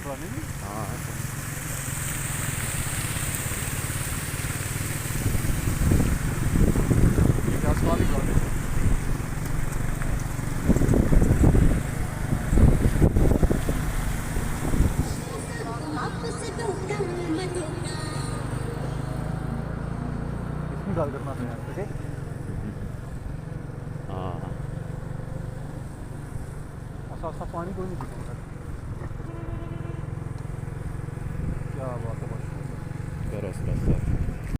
पुरानी नहीं। हाँ क्या सवाल ही पुरानी। इसमें डाल करना था यार। ओके हाँ ऐसा पानी कोई नहीं दिखा। क्या बात है। करो सर